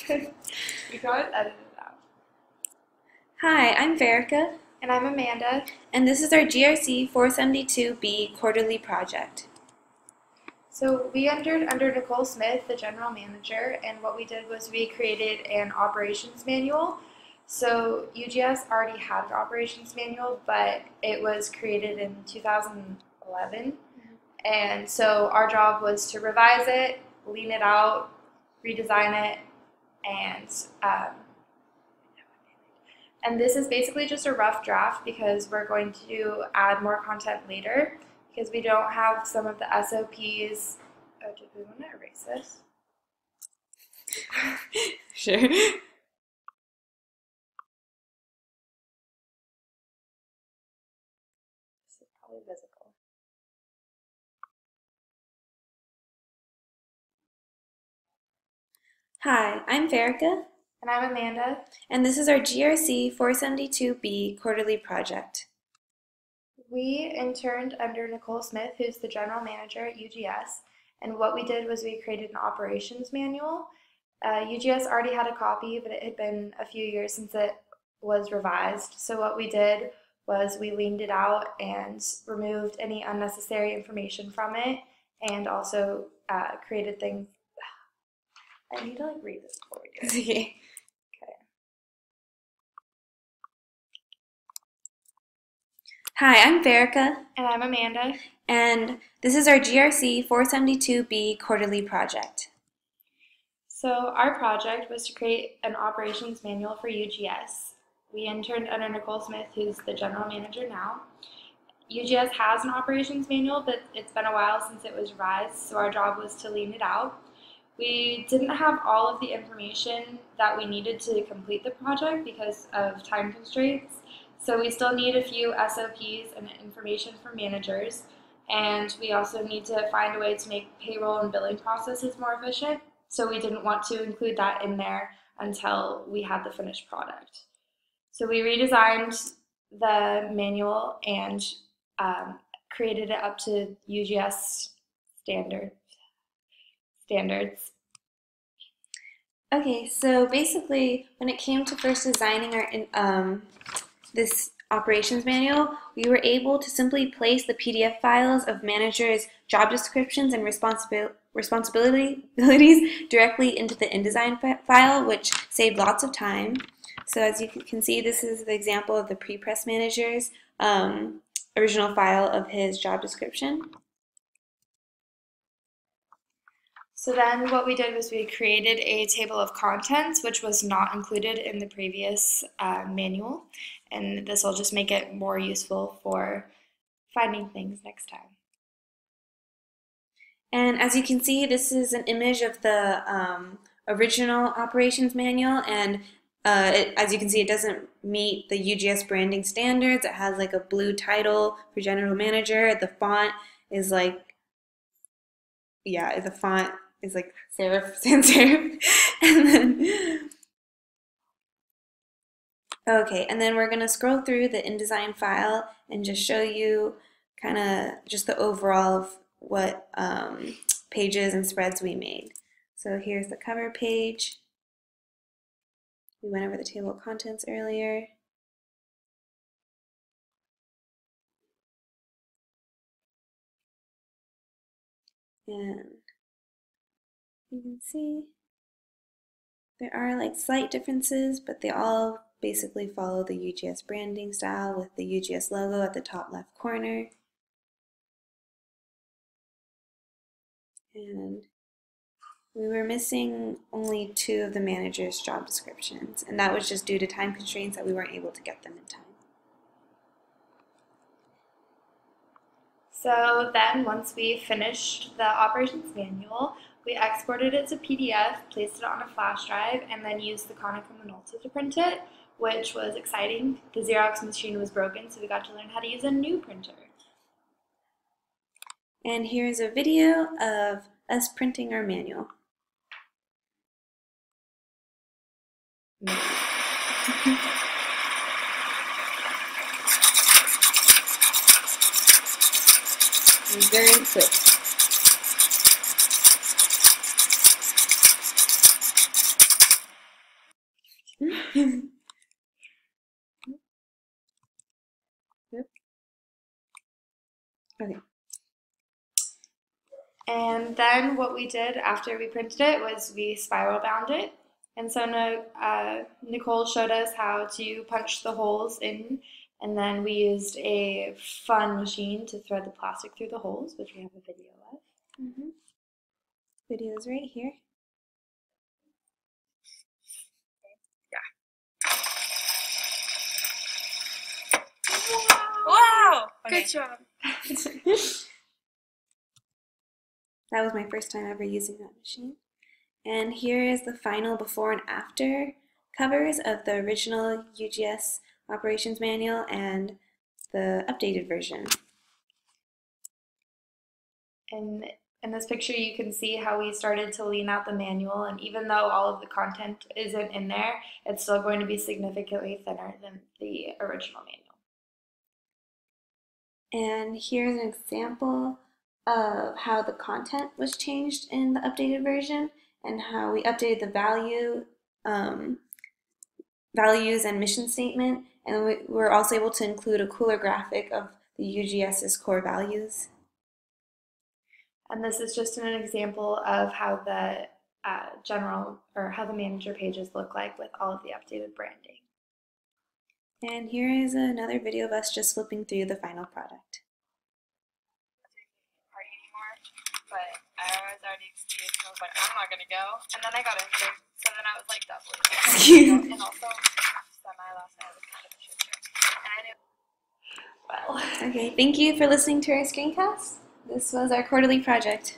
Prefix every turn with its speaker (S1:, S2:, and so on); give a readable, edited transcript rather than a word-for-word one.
S1: You can always edit it out.
S2: Hi, I'm Farica,
S1: And I'm Amanda.
S2: and this is our GRC 472B quarterly project.
S1: So we entered under Nicole Smith, the general manager, and what we did was we created an operations manual. So UGS already had an operations manual, but it was created in 2011. And so our job was to revise it, lean it out, redesign it, and this is basically just a rough draft because we're going to add more content later because we don't have some of the SOPs. Oh, do we want to erase this?
S2: Sure.
S1: This is probably visible.
S2: Hi, I'm Farica,
S1: And I'm Amanda.
S2: and this is our GRC 472B quarterly project.
S1: We interned under Nicole Smith, who's the general manager at UGS, and what we did was we created an operations manual. UGS already had a copy, but it had been a few years since it was revised. So what we did was we leaned it out and removed any unnecessary information from it, and also created things. I need to read this before we do it.
S2: Okay. Hi, I'm Farica,
S1: And I'm Amanda.
S2: and this is our GRC 472B quarterly project.
S1: So our project was to create an operations manual for UGS. We interned under Nicole Smith, who's the general manager now. UGS has an operations manual, but it's been a while since it was revised, so our job was to lean it out. We didn't have all of the information that we needed to complete the project because of time constraints, so we still need a few SOPs and information for managers, and we also need to find a way to make payroll and billing processes more efficient, so we didn't want to include that in there until we had the finished product. So we redesigned the manual and created it up to UGS standards.
S2: Okay, so basically, when it came to first designing our this operations manual, we were able to simply place the PDF files of managers' job descriptions and responsibilities directly into the InDesign file, which saved lots of time. So as you can see, this is the example of the pre-press manager's original file of his job description.
S1: So then what we did was we created a table of contents, which was not included in the previous manual, and this will just make it more useful for finding things next time.
S2: And as you can see, this is an image of the original operations manual, and as you can see, it doesn't meet the UGS branding standards. It has like a blue title for general manager. The font is like, yeah, the font is like serif, sans serif. And then, okay, and then we're gonna scroll through the InDesign file and just show you kind of just the overall of what pages and spreads we made. So here's the cover page. We went over the table of contents earlier. And you can see there are like slight differences, but they all basically follow the UGS branding style with the UGS logo at the top left corner. And we were missing only 2 of the manager's job descriptions, and that was just due to time constraints that we weren't able to get them in time.
S1: So then once we finished the operations manual, we exported it to PDF, placed it on a flash drive, and then used the Konica Minolta to print it, which was exciting. The Xerox machine was broken, so we got to learn how to use a new printer.
S2: And here's a video of us printing our manual. Very quick. Yep. Okay.
S1: And then what we did after we printed it was we spiral bound it. And so Nicole showed us how to punch the holes in, and then we used a fun machine to thread the plastic through the holes, which we have a video of.
S2: Mm-hmm. Video is right here.
S1: Wow!
S2: Okay.
S1: Good job.
S2: That was my first time ever using that machine. And here is the final before and after covers of the original UGS operations manual and the updated version.
S1: And in this picture, you can see how we started to lean out the manual, and even though all of the content isn't in there, it's still going to be significantly thinner than the original manual.
S2: And here's an example of how the content was changed in the updated version and how we updated the values and mission statement, and we were also able to include a cooler graphic of the UGS's core values.
S1: And this is just an example of how the how the manager pages look like with all of the updated branding.
S2: And here is another video of us just flipping through the final product.
S3: Party anymore, but I was already excused, and I was like, I'm not gonna go. And then I got injured, so then I was like doubly. And also, semi last night was kind of a shit show. And I knew.
S1: Well.
S2: Okay, thank you for listening to our screencast. This was our quarterly project.